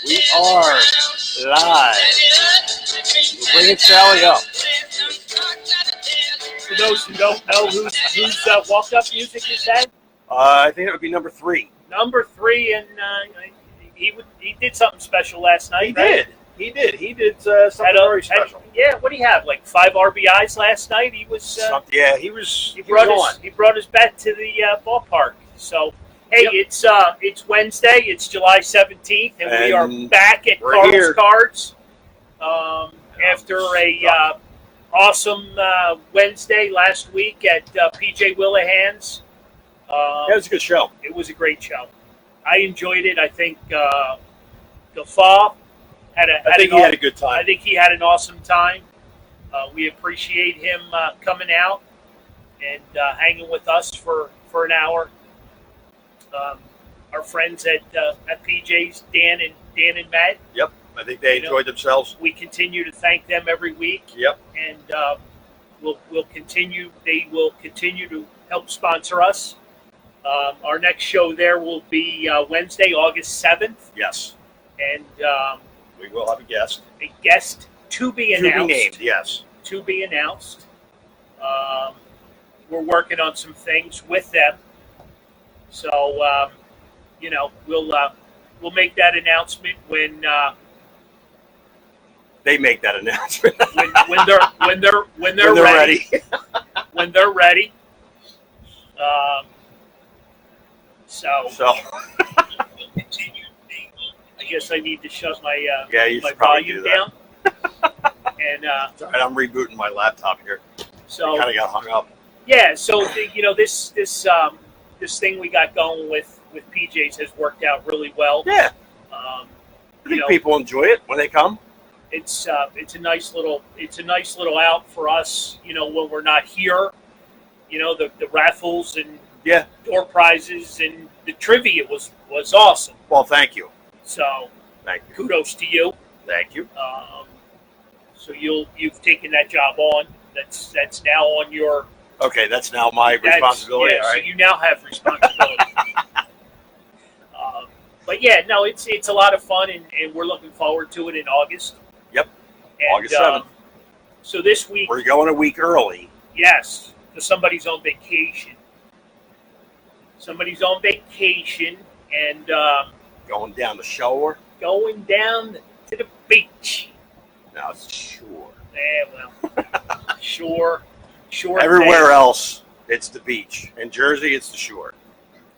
We are live. We're bringing Sally up. For those who don't know whose walk-up music is that? I think it would be number 3. Number 3, and he did something special last night. He did something very special. What did he have? Like 5 RBIs last night. He was. He brought us back to the ballpark. So hey, it's Wednesday. It's July 17th, and we are back at Cards. After a awesome Wednesday last week at PJ Willihan's. It was a good show. It was a great show. I enjoyed it. I think Gaffa had a good time. I think he had an awesome time. We appreciate him coming out and hanging with us for an hour. Our friends at PJ's, Dan and Matt. Yep, I think they enjoyed themselves. We continue to thank them every week. Yep, and we'll continue. They will continue to help sponsor us. Our next show there will be Wednesday, August 7th. Yes, and we will have a guest. A guest to be announced. To be named, yes. To be announced. We're working on some things with them. So, we'll make that announcement when they make that announcement. when they're ready. When they're ready. So I guess I need to shut my my volume down. And all right, I'm rebooting my laptop here. So I kind of got hung up. Yeah. So this thing we got going with PJ's has worked out really well. Yeah. I think people enjoy it when they come. It's a nice little out for us. When we're not here. The raffles and door prizes and the trivia was awesome. Well, thank you. So thank you. Kudos to you. Thank you. So you've taken that job on. That's now on your. Okay, that's now my responsibility. Yeah, all right. So you now have responsibility. But yeah, no, it's a lot of fun, and we're looking forward to it in August. Yep. And, August 7th. So this week we're going a week early. Yes, because somebody's on vacation. Somebody's on vacation and going down the shore. Going down to the beach. No, it's shore. Yeah, well, shore. Everywhere else, it's the beach. In Jersey, it's the shore.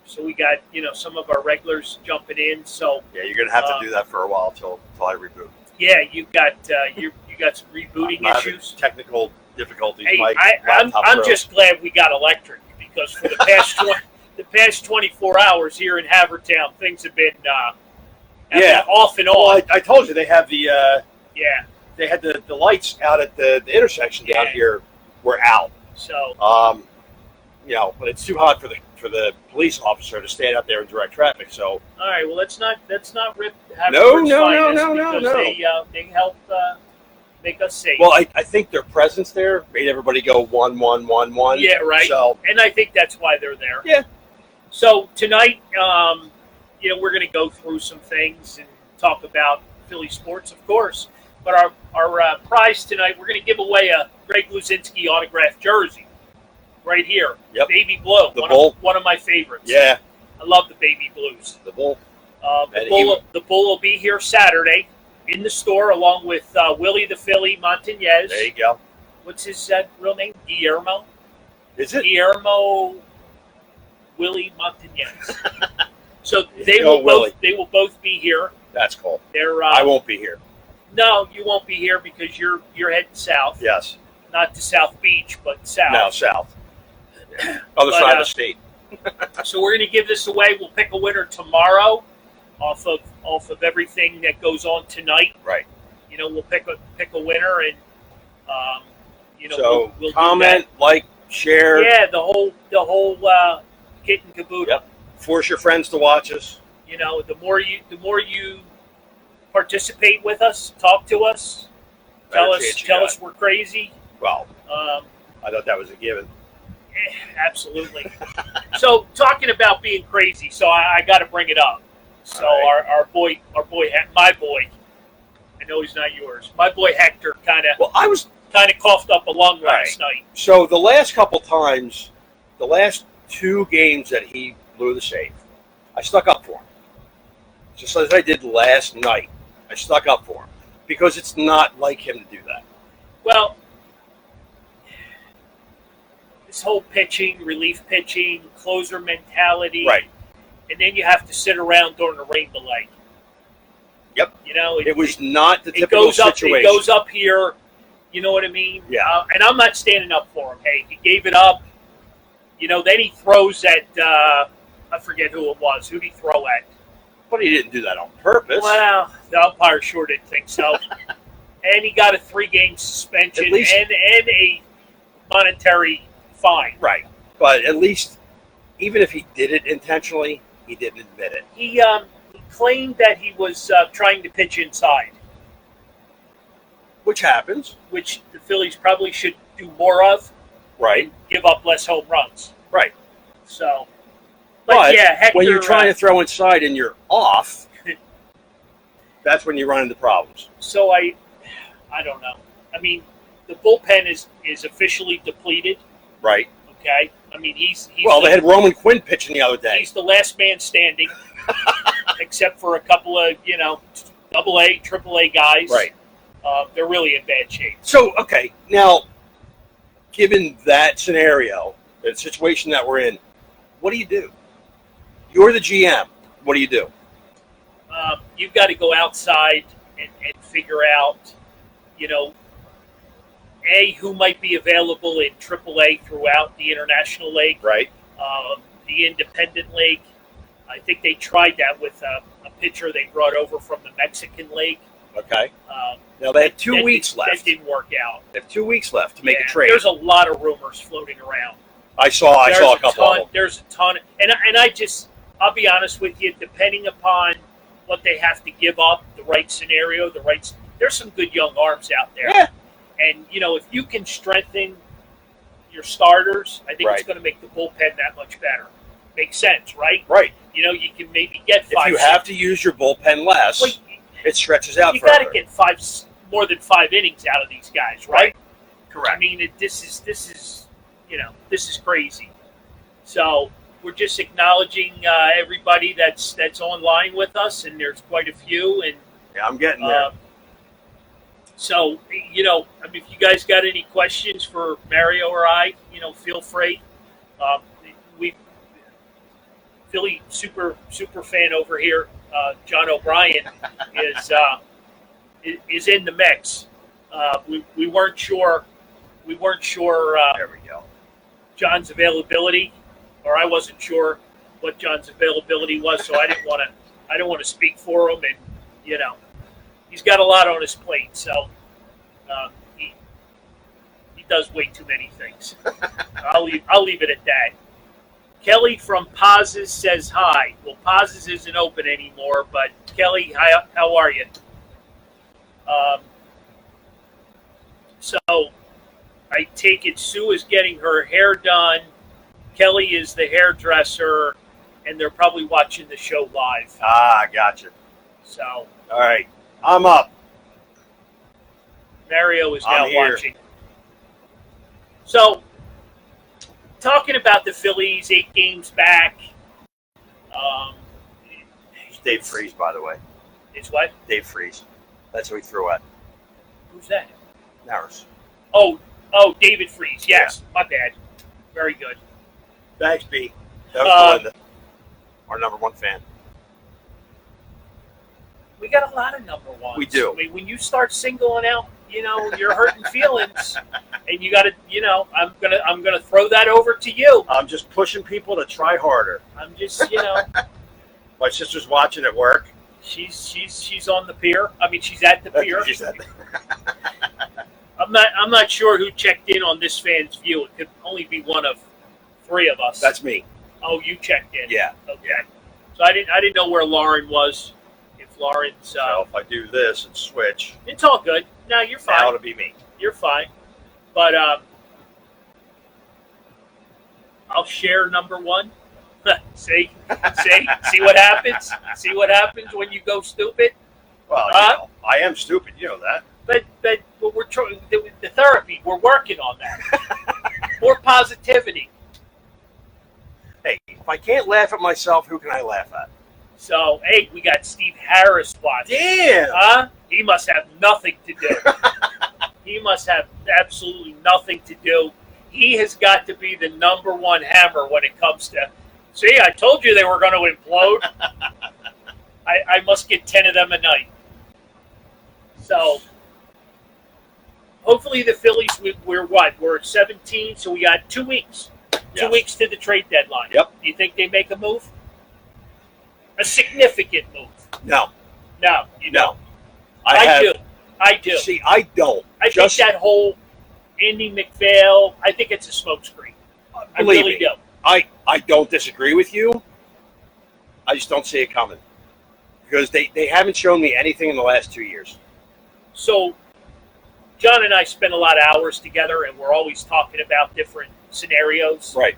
So we got some of our regulars jumping in. So yeah, you're gonna have to do that for a while till I reboot. Yeah, you got you got some rebooting issues. Technical difficulties. Hey, I'm just glad we got electric because for the past 24 hours here in Havertown, things have been off and on. Well, I told you they have the they had the lights out at the intersection down here were out. So but it's too hot for the police officer to stand out there and direct traffic. So all right, well let's not rip. No. They help make us safe. Well, I think their presence there made everybody go 1 1 1 1. Yeah, right. So and I think that's why they're there. Yeah. So tonight, we're going to go through some things and talk about Philly sports, of course. But our prize tonight, we're going to give away a Greg Luzinski autographed jersey right here. Yep. Baby Blue. One of my favorites. Yeah. I love the Baby Blues. The Bull. The Bull will be here Saturday in the store along with Willie the Philly Montañez. There you go. What's his real name? Guillermo. Is it? Guillermo Willie Montañez. So they will both be here. That's cool. They're I won't be here. No, you won't be here because you're heading south. Yes. Not to South Beach, but south. No, south. Other side of the state. So we're going to give this away. We'll pick a winner tomorrow off of everything that goes on tonight. Right. We'll pick a winner and so we'll comment, like, share. Yeah, the whole kit and caboodle. Yep. Force your friends to watch us. The more you participate with us, talk to us, tell us we're crazy. Well, I thought that was a given. Absolutely. So talking about being crazy, so I got to bring it up. So our boy, my boy. I know he's not yours. My boy Hector kind of coughed up a lung last night. So the last couple times, the last 2 games that he blew the save, I stuck up for him. Just as I did last night, I stuck up for him because it's not like him to do that. Well, this whole pitching, relief pitching, closer mentality, right? And then you have to sit around during the rain delay. Yep. You know, it was not the typical situation. It goes up here. You know what I mean? Yeah. And I'm not standing up for him. Hey, he gave it up. You know, then he throws at, I forget who it was. Who did he throw at? But he didn't do that on purpose. Well, the umpire sure didn't think so. And he got a 3-game suspension and a monetary fine. Right. But at least, even if he did it intentionally, he didn't admit it. He claimed that he was trying to pitch inside. Which happens. Which the Phillies probably should do more of. Right. Give up less home runs. Right. So, but yeah, Hector, when you're trying to throw inside and you're off, that's when you run into problems. So I don't know. I mean, the bullpen is officially depleted. Right. Okay. I mean, he's they had Roman Quinn pitching the other day. He's the last man standing, except for a couple of AA, AAA guys. Right. They're really in bad shape. So okay, now, given that scenario, the situation that we're in, what do you do? You're the GM. What do you do? You've got to go outside and figure out, who might be available in AAA throughout the International League. Right. The Independent League. I think they tried that with a pitcher they brought over from the Mexican League. Okay. Now they have 2 weeks left. That didn't work out. They have 2 weeks left to make a trade. There's a lot of rumors floating around. I saw a couple of them. There's a ton. And I'll be honest with you, depending upon what they have to give up, the right scenario, there's some good young arms out there. Yeah. And, if you can strengthen your starters, I think it's going to make the bullpen that much better. Makes sense, right? Right. You can maybe get 5. If you have to use your bullpen less, it stretches out you further. You got to get more than 5 innings out of these guys, right? Correct. I mean, this is crazy. So we're just acknowledging everybody that's online with us, and there's quite a few. And yeah, I'm getting there. So, if you guys got any questions for Mario or I, feel free. Philly super fan over here, John O'Brien, is in the mix. We weren't sure. There we go. John's availability, or I wasn't sure what John's availability was, so I didn't want to speak for him, and he's got a lot on his plate, so he does way too many things. I'll leave it at that. Kelly from Paz's says hi. Well, Paz's isn't open anymore, but Kelly, hi, how are you? So I take it Sue is getting her hair done. Kelly is the hairdresser, and they're probably watching the show live. Ah, gotcha. So, all right, I'm up. Mario is now watching. So, talking about the Phillies, 8 games back. It's Dave Freese, by the way. It's what? Dave Freese. That's who he threw at. Who's that? Naris. Oh, David Freese. Yes, my bad. Very good. Thanks, B. That was Belinda, our number 1 fan. We got a lot of number 1s. We do. I mean, when you start singling out, your hurting feelings, and you got to, I'm gonna throw that over to you. I'm just pushing people to try harder. I'm just, My sister's watching at work. She's on the pier. I mean, she's at the pier. She's at I'm not sure who checked in on this fan's view. It could only be one of 3 of us. That's me. Oh, you checked in. Yeah. Okay. So I didn't know where Lauren was. If Lauren's so if I do this and switch, it's all good. No, you're fine. Now it'll be me. You're fine. But I'll share number 1. See what happens? See what happens when you go stupid? Well, I am stupid. You know that. But we're trying the therapy. We're working on that. More positivity. Hey, if I can't laugh at myself, who can I laugh at? So, hey, we got Steve Harris watching. Damn! He must have nothing to do. He must have absolutely nothing to do. He has got to be the number one hammer when it comes to, see, I told you they were going to implode. I must get 10 of them a night. So, hopefully the Phillies, we're what? We're at 17, so we got 2 weeks. Yes. 2 weeks to the trade deadline. Yep. Do you think they make a move? A significant move? No. No, you don't. I do. See, I don't. I think that whole Andy McPhail, I think it's a smokescreen. I really do. I don't disagree with you. I just don't see it coming. Because they haven't shown me anything in the last 2 years. So, John and I spend a lot of hours together, and we're always talking about different scenarios. Right.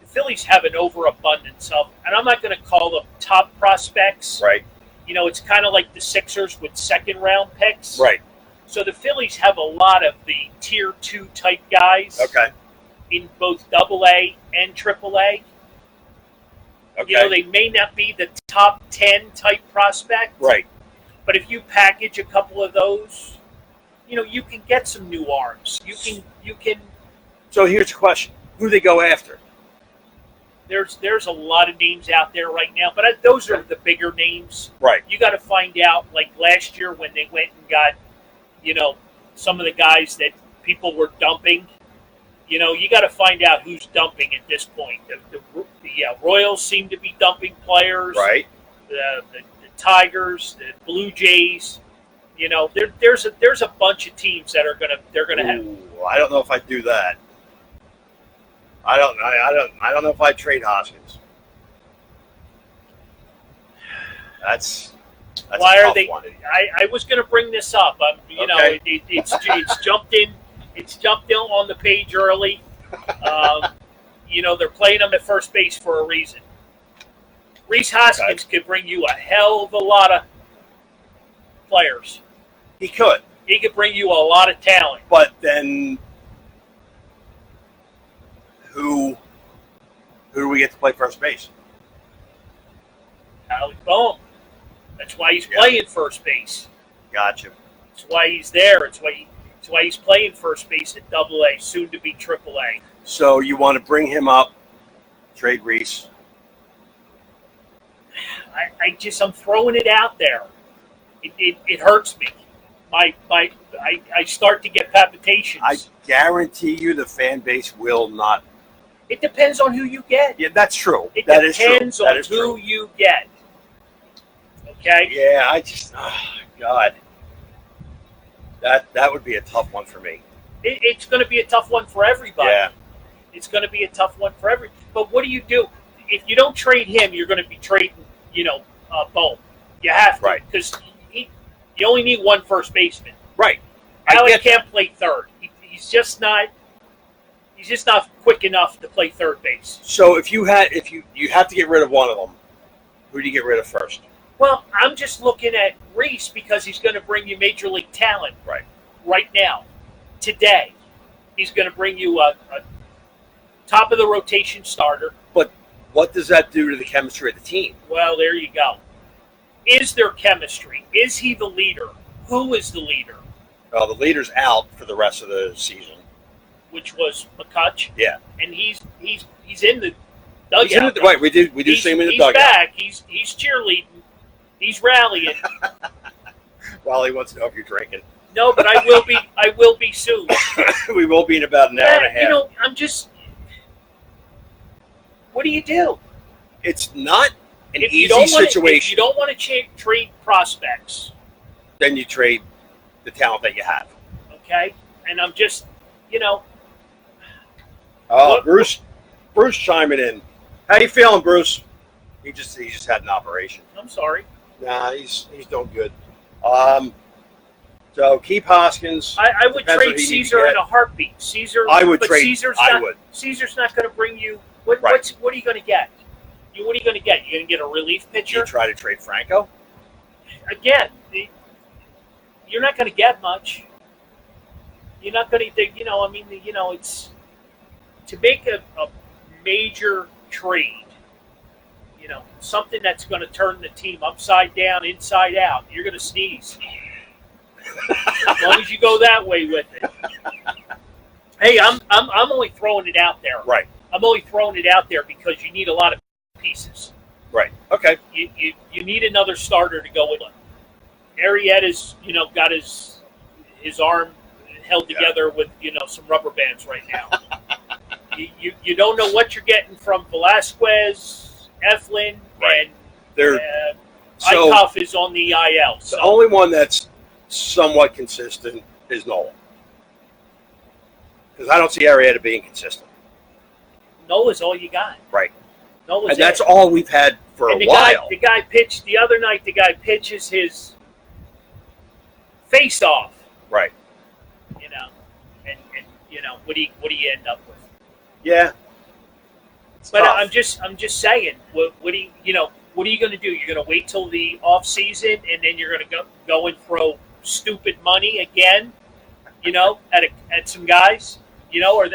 The Phillies have an overabundance of, and I'm not going to call them top prospects. Right. You know, it's kind of like the Sixers with second-round picks. Right. So the Phillies have a lot of the Tier 2 type guys. Okay. In both AA and AAA. Okay. You know, they may not be the top 10 type prospect. Right. But if you package a couple of those, you know, you can get some new arms. You can. So here's the question: who do they go after? There's a lot of names out there right now, but those are the bigger names. Right. You got to find out, like last year when they went and got, you know, some of the guys that people were dumping. You know, you got to find out who's dumping at this point. The Royals seem to be dumping players. Right. The Tigers, the Blue Jays. You know, there's a bunch of teams that are gonna have. I don't know if I'd do that. I don't know if I'd trade Hoskins. That's why a are tough they? one. I was going to bring this up. You know, it's jumped in. It's jumped in on the page early. You know, they're playing him at first base for a reason. Rhys Hoskins could bring you a hell of a lot of players. He could. He could bring you a lot of talent. But then, who do we get to play first base? Alec Bohm. That's why he's playing first base. Gotcha. That's why he's there. It's why he's playing first base at AA, soon to be AAA. So you want to bring him up, trade Rhys? I'm throwing it out there. It hurts me. I start to get palpitations. I guarantee you the fan base will not. It depends on who you get. Yeah, that's true. It that depends on who you get. Okay? Yeah, God. That would be a tough one for me. It's going to be a tough one for everybody. Yeah. It's going to be a tough one for everybody. But what do you do? If you don't trade him, you're going to be trading, Bohm. You have to. Right. Because you only need one first baseman. Right. Alec can't play third. He's just not quick enough to play third base. So if you have to get rid of one of them, who do you get rid of first? Well, I'm just looking at Rhys because he's going to bring you major league talent. Right now. Today. He's going to bring you a top of the rotation starter. But what does that do to the chemistry of the team? Well, there you go. Is there chemistry? Is he the leader? Who is the leader? Well, the leader's out for the rest of the season. Which was McCutch. Yeah. And he's in the dugout. Right, we do see him in the dugout. He's back. He's cheerleading. He's rallying. Well, he wants to know if you're drinking. No, but I will be soon. We will be in about an hour and a half. You know, I'm just. What do you do? It's not an easy situation. If you don't want to trade prospects, then you trade the talent that you have. Okay, and I'm just, Bruce chiming in. How you feeling, Bruce? He just had an operation. I'm sorry. Nah, he's doing good. So keep Hoskins. I would trade Caesar in a heartbeat. Caesar. I would trade. Caesar's I would. Caesar's not going to bring you. What are you going to get? What are you going to get? You're going to get a relief pitcher? You try to trade Franco? Again, you're not going to get much. You're not going to, it's to make a major trade, something that's going to turn the team upside down, inside out. You're going to sneeze. As long as you go that way with it. Hey, I'm only throwing it out there. Right. I'm only throwing it out there because you need a lot of pieces. Right. Okay. You need another starter to go with it. Arrieta's, got his arm held together with, some rubber bands right now. you don't know what you're getting from Velasquez, Eflin, right. And Eichhoff is on the IL. So. The only one that's somewhat consistent is Nola. Because I don't see Arrieta being consistent. Nola's all you got. Right. Nola's and that's all we've had for a while. The guy pitched the other night. The guy pitches his face off. Right. And what do you end up with? Yeah. But tough. I'm just saying. What are you going to do? You're going to wait till the off season and then you're going to go and throw stupid money again? At some guys. Or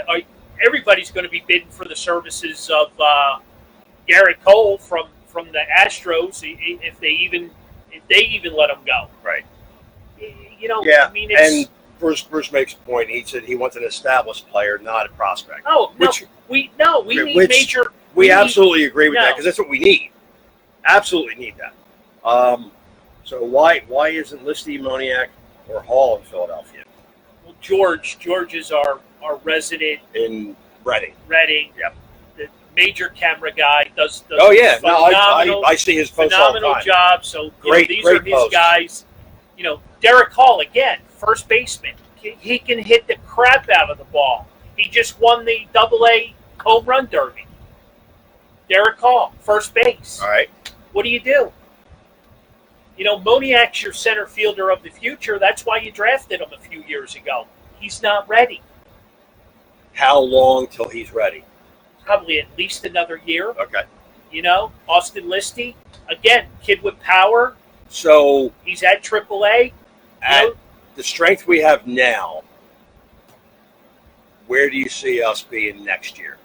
everybody's going to be bidding for the services of Garrett Cole from the Astros if they even let him go. Right. Yeah. I mean, and Bruce makes a point. He said he wants an established player, not a prospect. Oh, no. We need major. We absolutely agree with that because that's what we need. Absolutely need that. So why isn't Listy, Moniak, or Hall in Philadelphia? Well, George is our resident in Reading. Yep. The major camera guy does oh yeah, I see his posts all the time. Phenomenal job. So these are his posts. guys. Derek Hall again, first baseman. He can hit the crap out of the ball. He just won the AA home run derby. Derek Hall, first base. All right. What do you do? Moniak's your center fielder of the future. That's why you drafted him a few years ago. He's not ready. How long till he's ready? Probably at least another year. Okay. Austin Listy, again, kid with power. So he's at AAA. At the strength we have now, where do you see us being next year?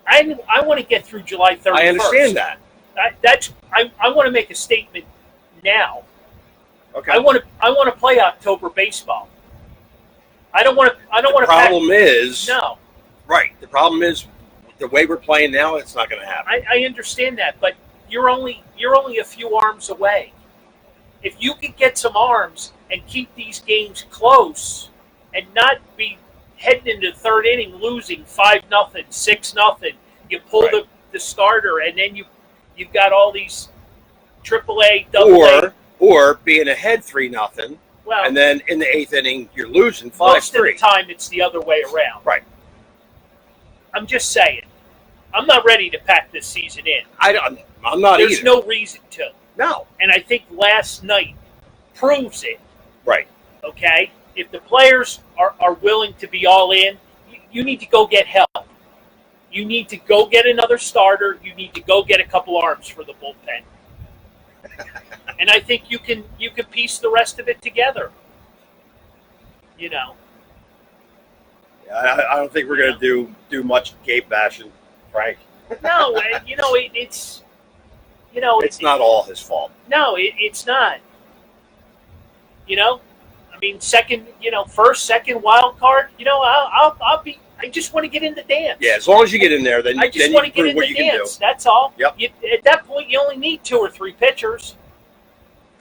I want to get through July 31st. I understand that. I want to make a statement now. Okay. I want to play October baseball. I don't want to. The problem is no. Right. The problem is the way we're playing now. It's not going to happen. I understand that, but you're only a few arms away. If you could get some arms and keep these games close, and not be heading into the third inning losing 5-0, 6-0, you pull the starter, and then you've got all these AAA, AA. Or being ahead 3-0, and then in the 8th inning you're losing 5-3. Most of the time it's the other way around. Right. I'm just saying. I'm not ready to pack this season in. I'm not There's either. no reason to. No. And I think last night proves it. Right. Okay? If the players are willing to be all in, you need to go get help. You need to go get another starter. You need to go get a couple arms for the bullpen. And I think you can piece the rest of it together. Yeah, I don't think we're going to do much Gabe bashing, Frank. No, it's it's not all his fault. No, it's not. I mean, first, second wild card. I'll be. I just want to get in the dance. Yeah, as long as you get in there, then I just then want you to get prove in what the you can do. dance. That's all. Yep. At that point, you only need 2 or 3 pitchers.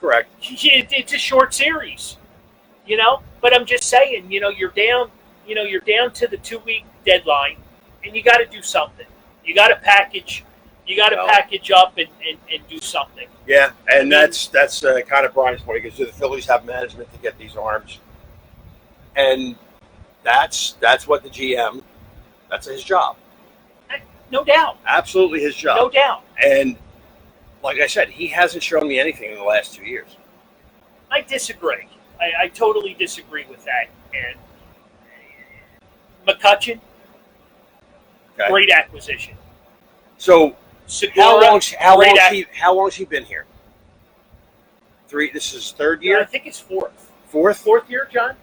Correct. It's a short series, But I'm just saying, you're down. You're down to the 2-week deadline, and you got to do something. You got to package. You got to package up and do something. Yeah, and that's kind of Brian's point because the Phillies have management to get these arms, and that's what the GM. That's his job. No doubt. Absolutely his job. No doubt. And like I said, he hasn't shown me anything in the last 2 years. I disagree. I totally disagree with that. And McCutchen, great acquisition. So Segura, how long's he been here? 3. This is third year. I think it's fourth. Fourth year, John.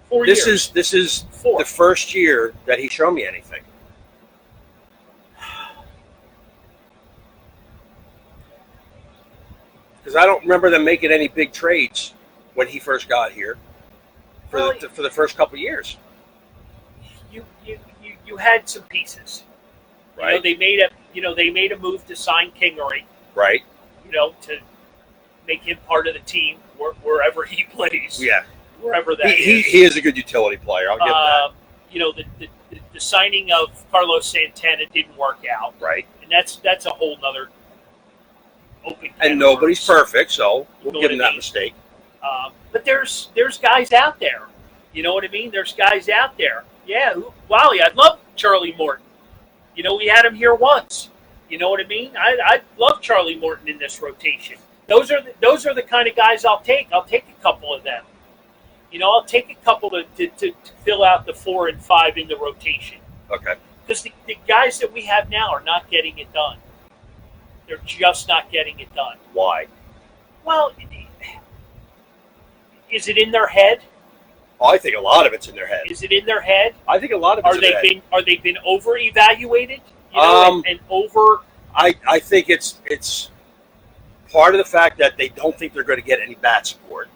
4 years. This is fourth. the first year that he's shown me anything. Because I don't remember them making any big trades when he first got here for the first couple of years. You had some pieces, right? They made a move to sign Kingery, right? To make him part of the team wherever he plays. Yeah, wherever that is. He is a good utility player. I'll give that. The signing of Carlos Santana didn't work out, right? And that's a whole nother open. And nobody's perfect, so we'll give him that mistake. But there's guys out there. You know what I mean? There's guys out there. Yeah, Wally, I love Charlie Morton. We had him here once. You know what I mean? I love Charlie Morton in this rotation. Those are the kind of guys I'll take. I'll take a couple of them. I'll take a couple to fill out the 4 and 5 in the rotation. Okay. Because the guys that we have now are not getting it done. They're just not getting it done. Why? Well, is it in their head? Oh, I think a lot of it's in their head. Is it in their head? I think a lot of it's in their head. Are they been over evaluated? And over. I think it's part of the fact that they don't think they're going to get any bat support,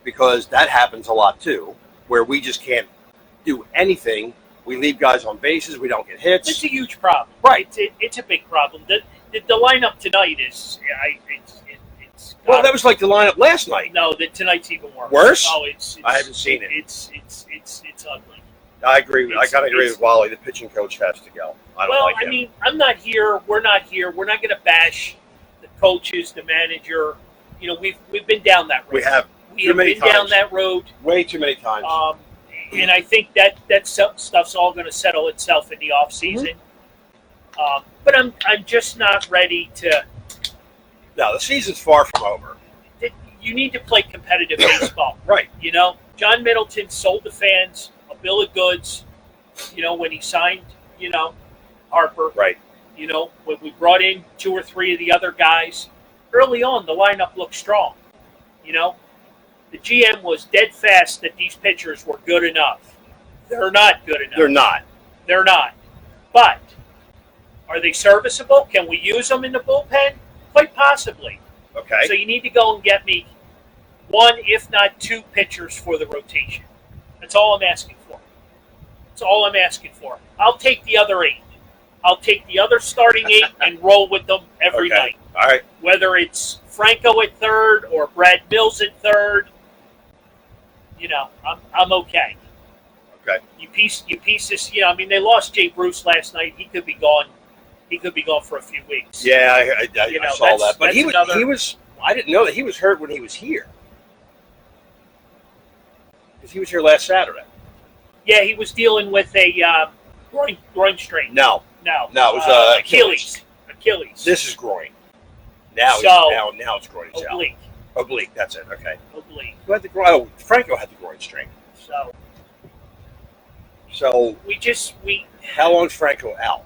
because that happens a lot too, where we just can't do anything. We leave guys on bases. We don't get hits. It's a huge problem. Right. It's a big problem. The lineup tonight is. Well, that was like the lineup last night. No, tonight's even worse. Worse? Oh, I haven't seen it. It's ugly. I agree. I kind of agree with Wally. The pitching coach has to go. I don't like him. I mean, I'm not here. We're not here. We're not going to bash the coaches, the manager. We've been down that road. We have. We have been down that road way too many times. And I think that stuff's all going to settle itself in the off season. Mm-hmm. But I'm just not ready to. No, the season's far from over. You need to play competitive baseball. Right. John Middleton sold the fans a bill of goods, when he signed, Harper. Right. When we brought in 2 or 3 of the other guys, early on the lineup looked strong. The GM was dead fast that these pitchers were good enough. They're not good enough. They're not. But are they serviceable? Can we use them in the bullpen? Quite possibly. Okay. So you need to go and get me 1, if not 2 pitchers for the rotation. That's all I'm asking for. That's all I'm asking for. I'll take the other 8. I'll take the other starting 8 and roll with them every night. All right. Whether it's Franco at third or Brad Mills at third, I'm okay. Okay. You piece this. They lost Jay Bruce last night. He could be gone. He could be gone for a few weeks. Yeah, I saw that. But he was. I didn't know that he was hurt when he was here, because he was here last Saturday. Yeah, he was dealing with a groin strain. No, it was Achilles. This is groin. Now it's groin. Oblique. That's it. Okay. Oblique. Who had the groin? Oh, Franco had the groin strain. So we. How long's Franco out?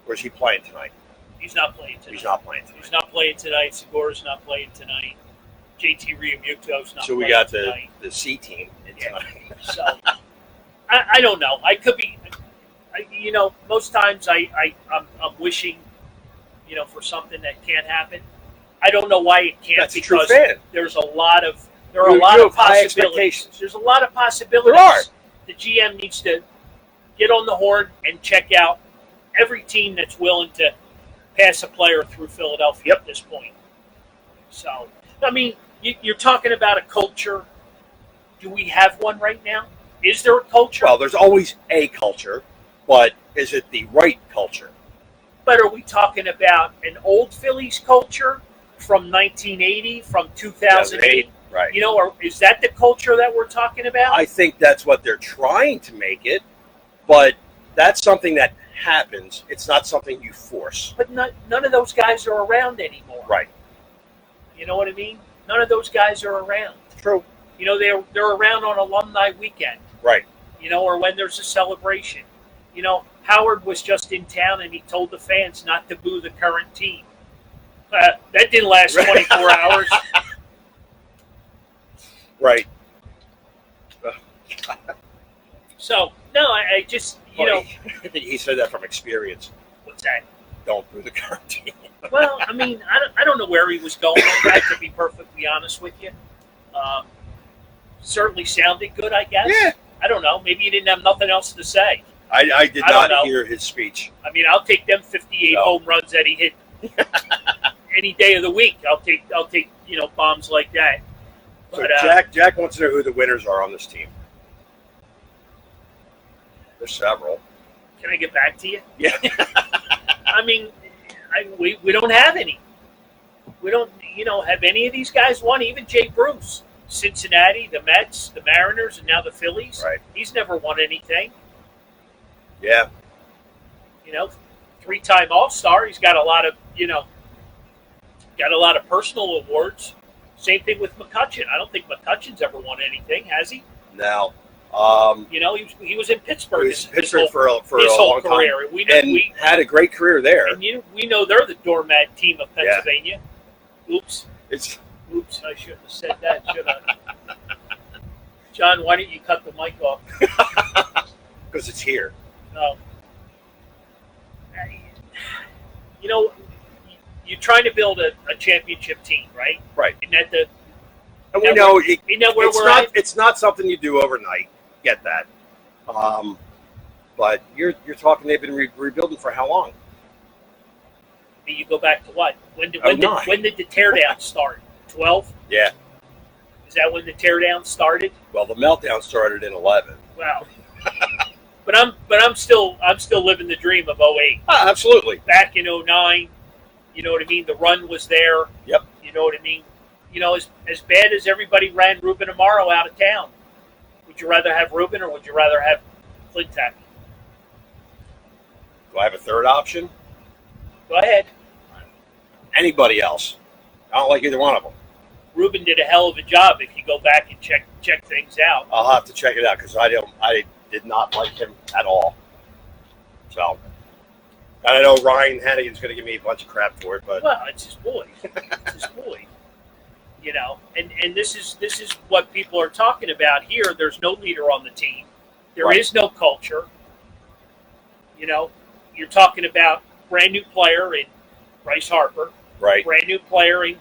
Or is he playing tonight? He's not playing tonight. He's not playing tonight. Segura's not playing tonight. JT Realmuto's not. So we playing got tonight. the C team tonight. So I don't know. I could be. Most times I'm wishing, for something that can't happen. I don't know why it can't. That's because a true fan. There are a lot of possibilities. There's a lot of possibilities. There are. The GM needs to get on the horn and check out every team that's willing to pass a player through Philadelphia at this point. So, you're talking about a culture. Do we have one right now? Is there a culture? Well, there's always a culture, but is it the right culture? But are we talking about an old Phillies culture from 1980, from 2008? Right. Or is that the culture that we're talking about? I think that's what they're trying to make it, but that's something that happens. It's not something you force. But none of those guys are around anymore. Right. You know what I mean? None of those guys are around. True. They're around on alumni weekend. Right. Or when there's a celebration. Howard was just in town and he told the fans not to boo the current team. That didn't last 24 hours. Right. So, no, I just, you know. I think he said that from experience. What's that? Don't boo the current team. Well, I mean, I don't know where he was going with that, to be perfectly honest with you. Certainly sounded good, I guess. Yeah. I don't know. Maybe he didn't have nothing else to say. I did not hear his speech. I mean, I'll take them 58 home runs that he hit any day of the week. I'll take bombs like that. So But, Jack wants to know who the winners are on this team. There's several. Can I get back to you? Yeah. I mean, we don't have any. We don't, have any of these guys won? Even Jay Bruce, Cincinnati, the Mets, the Mariners, and now the Phillies. Right. He's never won anything. Yeah. 3-time All-Star. He's got a lot of, personal awards. Same thing with McCutchen. I don't think McCutchen's ever won anything, has he? No. He was in Pittsburgh. He was in Pittsburgh for a whole long career. time. We had a great career there. And we know they're the doormat team of Pennsylvania. Yeah. Oops. Oops, I shouldn't have said that, should I? John, why don't you cut the mic off? Because it's here. No. You're trying to build a championship team, right? Right. Isn't that the... And we know it's not something you do overnight. Get that. But you're talking they've been rebuilding for how long? You go back to what? When did the teardown start? 12? Yeah. Is that when the teardown started? Well, the meltdown started in 11. Wow. but I'm still living the dream of 08. Absolutely. Back in 09, you know what I mean? The run was there. Yep. You know what I mean? As bad as everybody ran Ruben Amaro out of town, would you rather have Ruben or would you rather have Clintack? Do I have a third option? Go ahead. Anybody else? I don't like either one of them. Ruben did a hell of a job if you go back and check things out. I'll have to check it out because I did not like him at all. So, and I know Ryan Hannigan's going to give me a bunch of crap for it, but well, it's his boy. It's his boy. And this is what people are talking about here. There's no leader on the team. There is no culture. You're talking about brand new player in Bryce Harper. Right. Brand new player in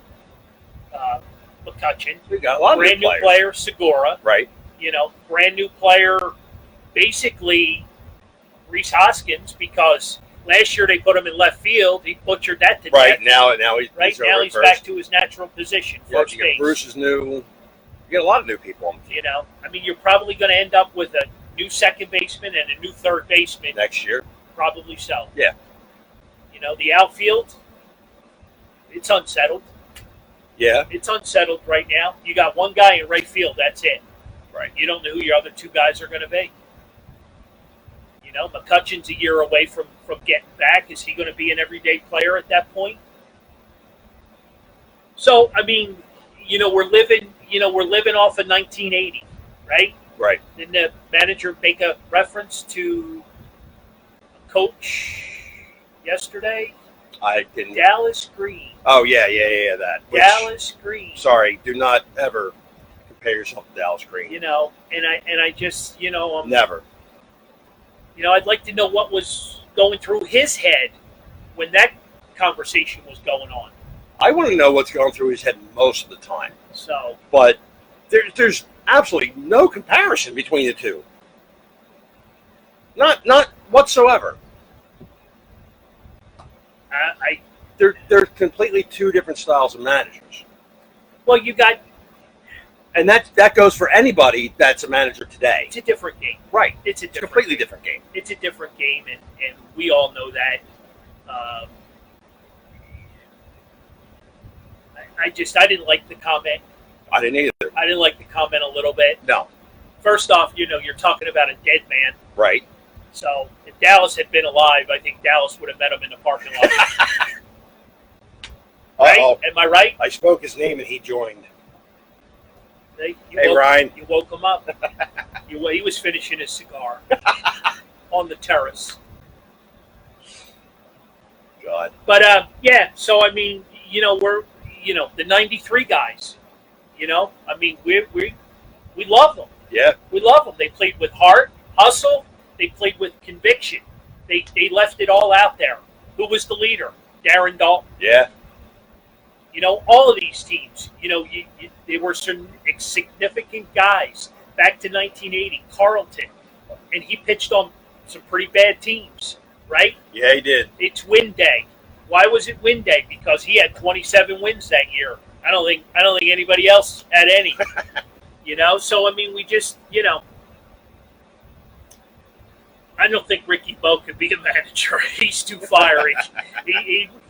McCutchen. We got a lot of brand new player Segura. Right. Brand new player, basically Reese Hoskins, because last year they put him in left field. He butchered that to death. Right now he's back to his natural position, first base. Bruce is new. You get a lot of new people. You're probably going to end up with a new second baseman and a new third baseman next year. Probably so. Yeah. The outfield, it's unsettled. Yeah. It's unsettled right now. You got one guy in right field. That's it. Right. You don't know who your other two guys are going to be. McCutchen's a year away from getting back. Is he going to be an everyday player at that point? So, I mean, we're living off of 1980, right? Right. Didn't the manager make a reference to a coach yesterday? I didn't. Dallas Green. Oh, yeah, that. Dallas Green. Sorry, do not ever compare yourself to Dallas Green. And I just, never. I'd like to know what was going through his head when that conversation was going on. I want to know what's going through his head most of the time. So, but there's absolutely no comparison between the two. Not whatsoever. They're completely two different styles of managers. Well, you got, and that goes for anybody that's a manager today. It's a different game, right? It's a completely different game. It's a different game, and we all know that. I didn't like the comment. I didn't either. I didn't like the comment a little bit. No. First off, you're talking about a dead man. Right. So if Dallas had been alive, I think Dallas would have met him in the parking lot. Right? Uh-oh. Am I right? I spoke his name and he joined. Ryan. You woke him up. He was finishing his cigar on the terrace. God. But yeah. So I mean, we're the '93 guys. I mean, we love them. Yeah. We love them. They played with heart, hustle. They played with conviction. They left it all out there. Who was the leader? Darren Dalton. Yeah. All of these teams, they were some significant guys. Back to 1980, Carlton, and he pitched on some pretty bad teams, right? Yeah, he did. It's win day. Why was it win day? Because he had 27 wins that year. I don't think anybody else had any. So I mean, we just, I don't think Ricky Bo could be a manager. He's too fiery.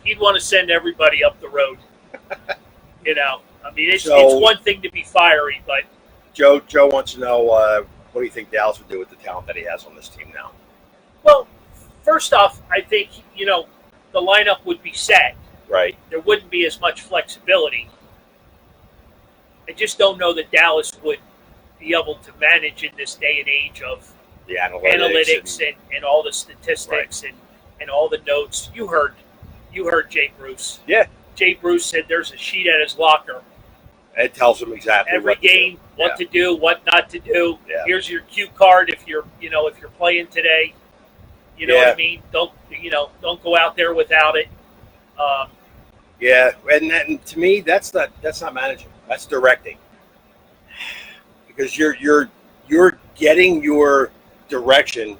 He'd want to send everybody up the road. I mean, it's one thing to be fiery, but Joe wants to know what do you think Dallas would do with the talent that he has on this team now? Well, first off, I think the lineup would be set. Right. There wouldn't be as much flexibility. I just don't know that Dallas would be able to manage in this day and age of the analytics and all the statistics and all the notes. You heard Jay Bruce. Yeah. Jay Bruce said there's a sheet at his locker. It tells him exactly every game what to do, what not to do. Yeah. Here's your cue card if you're playing today. You know what I mean? Don't go out there without it. And to me that's not managing. That's directing. Because you're getting your direction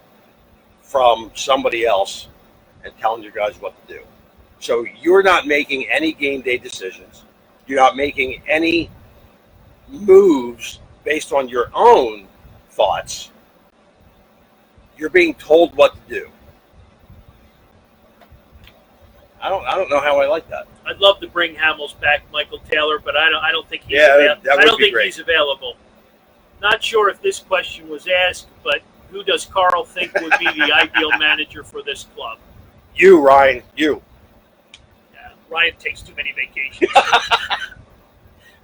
from somebody else and telling your guys what to do. So you're not making any game day decisions. You're not making any moves based on your own thoughts. You're being told what to do. I don't know how I like that. I'd love to bring Hamels back, Michael Taylor, but I don't think he's he's available. Not sure if this question was asked, but who does Carl think would be the ideal manager for this club? You, Ryan. You. Yeah, Ryan takes too many vacations.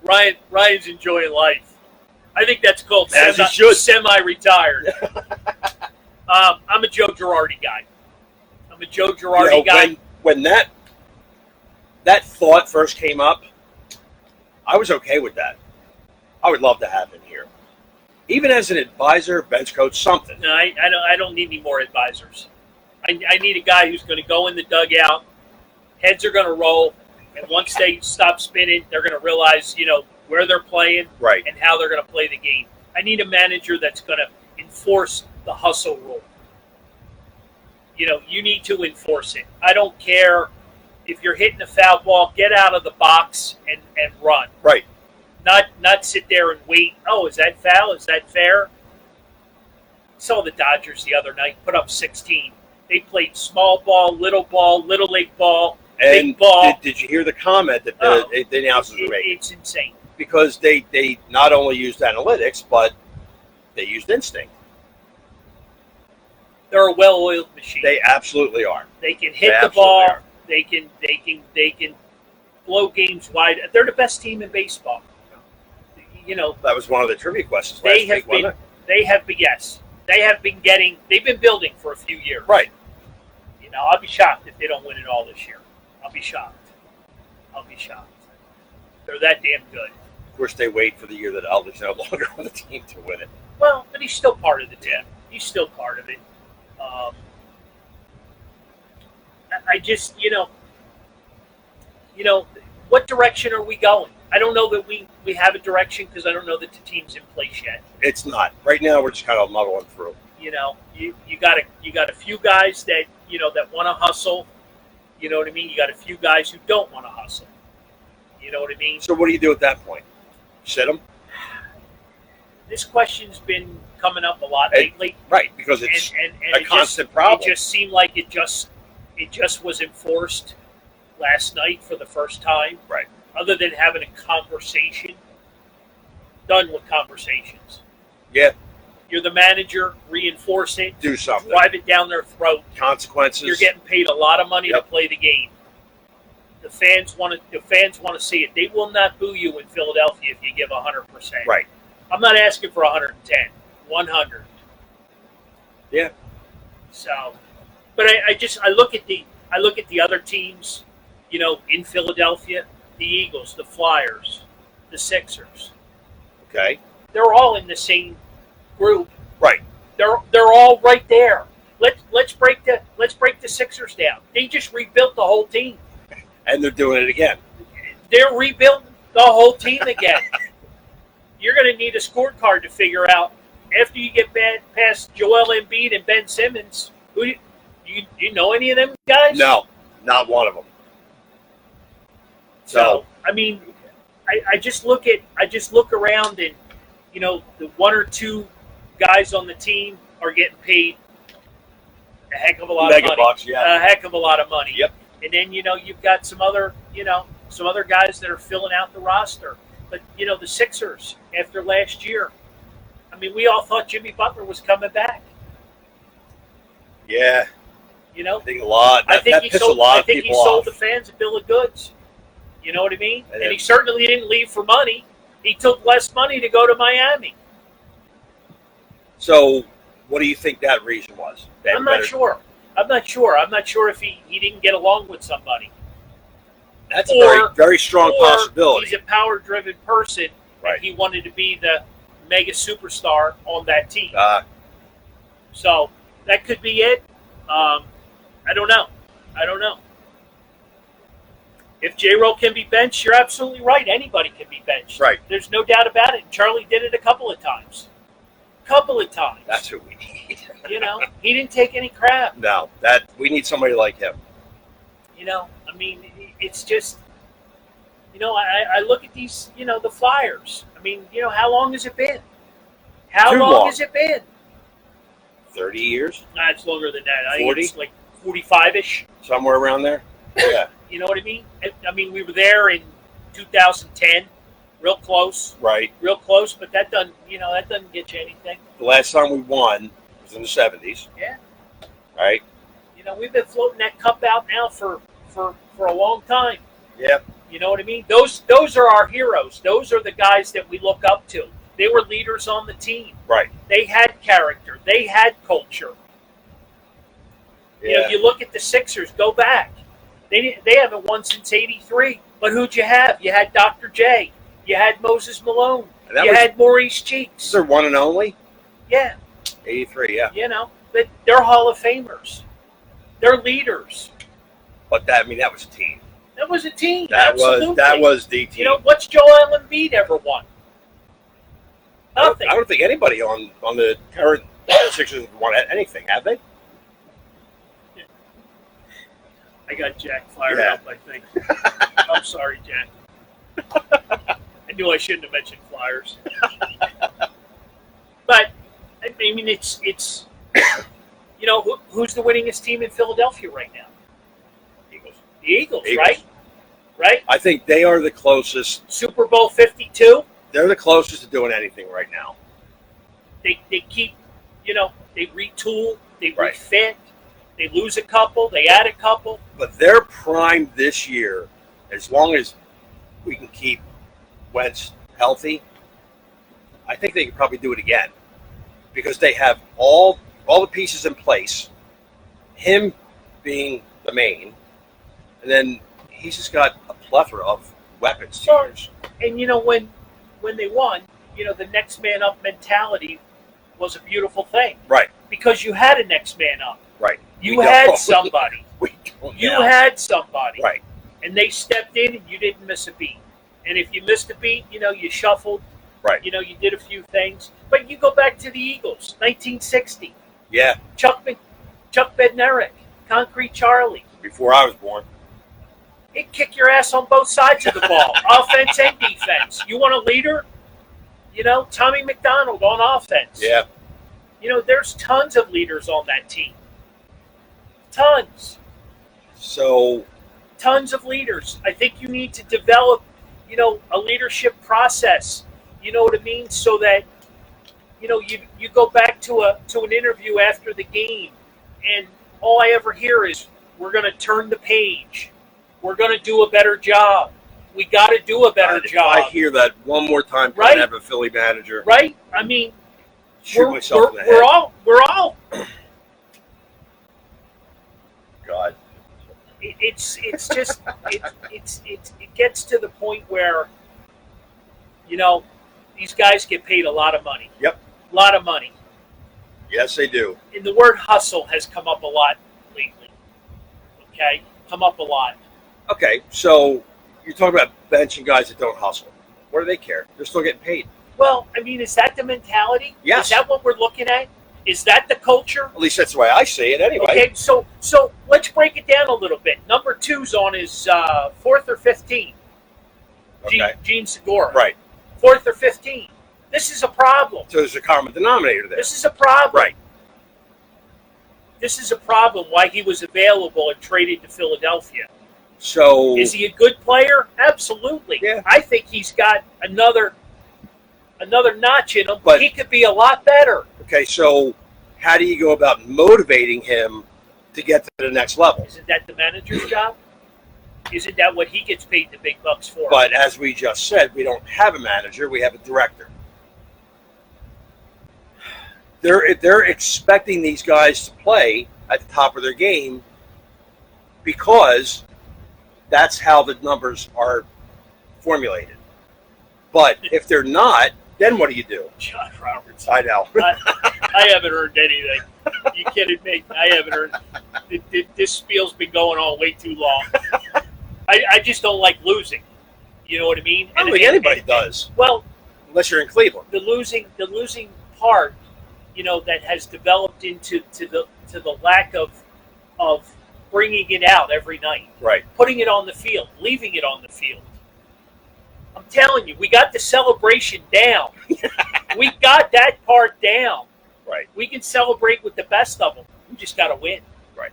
Ryan's enjoying life. I think that's called semi-retired. I'm a Joe Girardi guy. Guy. When that thought first came up, I was okay with that. I would love to have him here, even as an advisor, bench coach, something. No, I don't need any more advisors. I need a guy who's going to go in the dugout. Heads are going to roll, and once they stop spinning, they're going to realize where they're playing and how they're going to play the game. I need a manager that's going to enforce the hustle rule. You need to enforce it. I don't care if you're hitting a foul ball, get out of the box and run. Right. Not sit there and wait. Oh, is that foul? Is that fair? Saw the Dodgers the other night put up 16. They played small ball, little league ball, and big ball. Did you hear the comment that the announcers were making? It's insane. Because they not only used analytics, but they used instinct. They're a well-oiled machine. They absolutely are. They can hit the ball. They can blow games wide. They're the best team in baseball. That was one of the trivia questions They've been building for a few years. Right. I'll be shocked if they don't win it all this year. I'll be shocked. They're that damn good. Of course, they wait for the year that Elder's no longer on the team to win it. Well, but he's still part of the team. He's still part of it. I just, what direction are we going? I don't know that we have a direction because I don't know that the team's in place yet. It's not. Right now, we're just kind of muddling through. You got a few guys that that want to hustle. You know what I mean? You got a few guys who don't want to hustle. You know what I mean? So what do you do at that point? Sit them? This question's been coming up a lot lately. Right, because it's a constant problem. It just seemed like it just was enforced last night for the first time. Right. Other than having a conversation. Done with conversations. Yeah. You're the manager, reinforce it. Do something. Drive it down their throat. Consequences. You're getting paid a lot of money to play the game. The fans want to see it. They will not boo you in Philadelphia if you give 100%. Right. I'm not asking for 110, 100. Yeah. So, but I look at the I look at the other teams, in Philadelphia, the Eagles, the Flyers, the Sixers. Okay. They're all in the same group. Right. They're all right there. Let's break the Sixers down. They just rebuilt the whole team. And they're doing it again. They're rebuilding the whole team again. You're going to need a scorecard to figure out after you get past Joel Embiid and Ben Simmons. Who you know any of them guys? No, not one of them. So I mean, I just look around and the one or two guys on the team are getting paid a heck of a lot of money. Bucks, yeah. A heck of a lot of money. Yep. And then you've got some other guys that are filling out the roster. But the Sixers after last year, I mean, we all thought Jimmy Butler was coming back. Yeah. I think a lot. That pissed a lot of people off. I think he sold the fans a bill of goods. You know what I mean? And he certainly didn't leave for money. He took less money to go to Miami. So, what do you think that reason was? I'm not sure. I'm not sure if he didn't get along with somebody. That's a very, very strong possibility. He's a power-driven person, right. And he wanted to be the mega superstar on that team. So that could be it. I don't know. If J-Ro can be benched, you're absolutely right. Anybody can be benched. Right. There's no doubt about it. Charlie did it a couple of times. That's who we need. He didn't take any crap. No, we need somebody like him. I mean, it's just, I look at these, the Flyers. I mean, how long has it been? How long has it been? 30 years? Nah, it's longer than that. I 40? think it's like 45-ish. Somewhere around there? Yeah. You know what I mean? I mean, we were there in 2010. Real close. Right. Real close, but that doesn't get you anything. The last time we won was in the 70s. Yeah. Right? We've been floating that cup out now for a long time. Yeah. You know what I mean? Those are our heroes. Those are the guys that we look up to. They were leaders on the team. Right. They had character. They had culture. Yeah. You look at the Sixers. Go back. They haven't won since '83. But who'd you have? You had Dr. J. You had Moses Malone. You had Maurice Cheeks. Is there one and only? Yeah. 83. Yeah. But they're Hall of Famers. They're leaders. But that was a team. That was a team. That was the team. What's Joel Embiid ever won? Nothing. I don't think anybody on the current Sixers won anything, have they? I got Jack fired up, I think. I'm sorry, Jack. I knew I shouldn't have mentioned Flyers. But, I mean, it's who's the winningest team in Philadelphia right now? The Eagles, right? Right? I think they are the closest. Super Bowl 52? They're the closest to doing anything right now. They keep, they retool, they refit, they lose a couple, they add a couple. But they're primed this year, as long as we can keep Wentz healthy, I think they could probably do it again. Because they have all the pieces in place, him being the main, and then he's just got a plethora of weapons to use. And when they won, the next man up mentality was a beautiful thing. Right. Because you had a next man up. Right. You had somebody. You had somebody. Right. And they stepped in and you didn't miss a beat. And if you missed a beat, you shuffled. Right. You did a few things. But you go back to the Eagles, 1960. Yeah. Chuck Bednarik, Concrete Charlie. Before I was born. He'd kick your ass on both sides of the ball, offense and defense. You want a leader? Tommy McDonald on offense. Yeah. There's tons of leaders on that team. Tons. So. Tons of leaders. I think you need to develop, a leadership process. You know what I mean? So that, you go back to an interview after the game, and all I ever hear is, we're going to turn the page. We're going to do a better job. We got to do a better job. I hear that one more time. Right? Have a Philly manager. Right? I mean, shoot myself in the head. We're all. God. it's just it gets to the point where these guys get paid a lot of money. Yep. A lot of money. Yes, they do. And the word hustle has come up a lot lately. Okay? Come up a lot. Okay, so you're talking about benching guys that don't hustle. What do they care? They're still getting paid. Well, I mean, is that the mentality? Yes. Is that what we're looking at? Is that the culture? At least that's the way I see it anyway. Okay, so let's break it down a little bit. Number 2's on his 4th or 15th. Okay. Gene Segura. Right. 4th or 15th. This is a problem. So there's a common denominator there. This is a problem. Right. This is a problem why he was available and traded to Philadelphia. So is he a good player? Absolutely. Yeah. I think he's got another notch in him, But he could be a lot better. Okay, so how do you go about motivating him to get to the next level? Isn't that the manager's job? Isn't that what he gets paid the big bucks for? But as we just said, we don't have a manager, we have a director. They're expecting these guys to play at the top of their game because that's how the numbers are formulated. But if they're not, then what do you do? John Roberts. I know. I haven't earned anything. You kidding me? I haven't earned. This spiel's been going on way too long. I just don't like losing. You know what I mean? I don't think anybody does. Well, unless you're in Cleveland. The losing part, that has developed into the lack of bringing it out every night. Right. Putting it on the field, leaving it on the field. I'm telling you, we got the celebration down. We got that part down. Right. We can celebrate with the best of them. We just got to win. Right.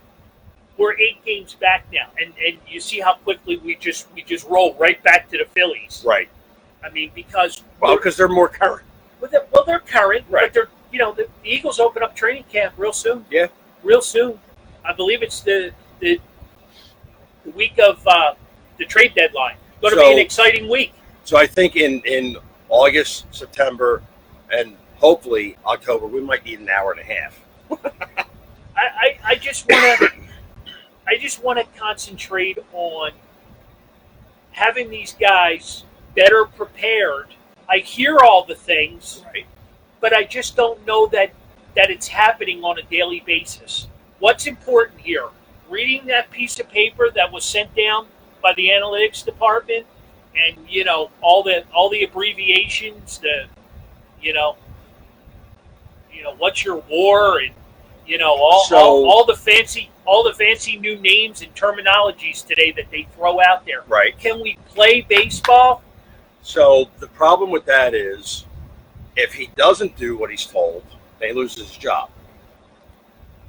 We're 8 games back now, and you see how quickly we just roll right back to the Phillies. Right. I mean, because they're more current. Well, they're current, right? But they're the Eagles open up training camp real soon. Yeah. Real soon. I believe it's the week of the trade deadline. Going to be an exciting week. So I think in August, September, and hopefully October, we might need an hour and a half. I just want to concentrate on having these guys better prepared. I hear all the things, right, but I just don't know that it's happening on a daily basis. What's important here? Reading that piece of paper that was sent down by the analytics department, and all the abbreviations, what's your war, and all the fancy new names and terminologies today that they throw out there. Right. Can we play baseball? So the problem with that is, if he doesn't do what he's told, then he loses his job.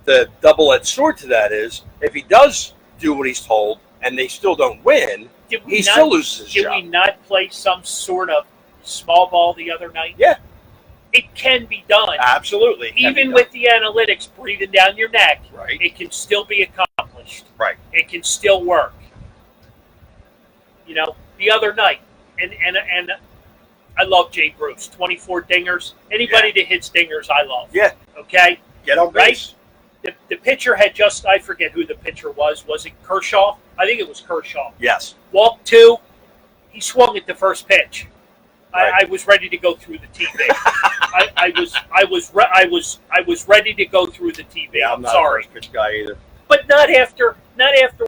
The double-edged sword to that is, if he does do what he's told and they still don't win, he still loses his job. Did we not play some sort of small ball the other night? Yeah. It can be done. Absolutely. Even with the analytics breathing down your neck, right, it can still be accomplished. Right. It can still work. The other night, and I love Jay Bruce, 24 dingers. Anybody that hits dingers, I love. Yeah. Okay? Get on base. Right? The pitcher had I forget who the pitcher was. Was it Kershaw? I think it was Kershaw. Yes. Walked 2. He swung at the first pitch. Right. I was ready to go through the TV. I was ready to go through the TV. Yeah, I'm not sorry. a first pitch guy either. But not after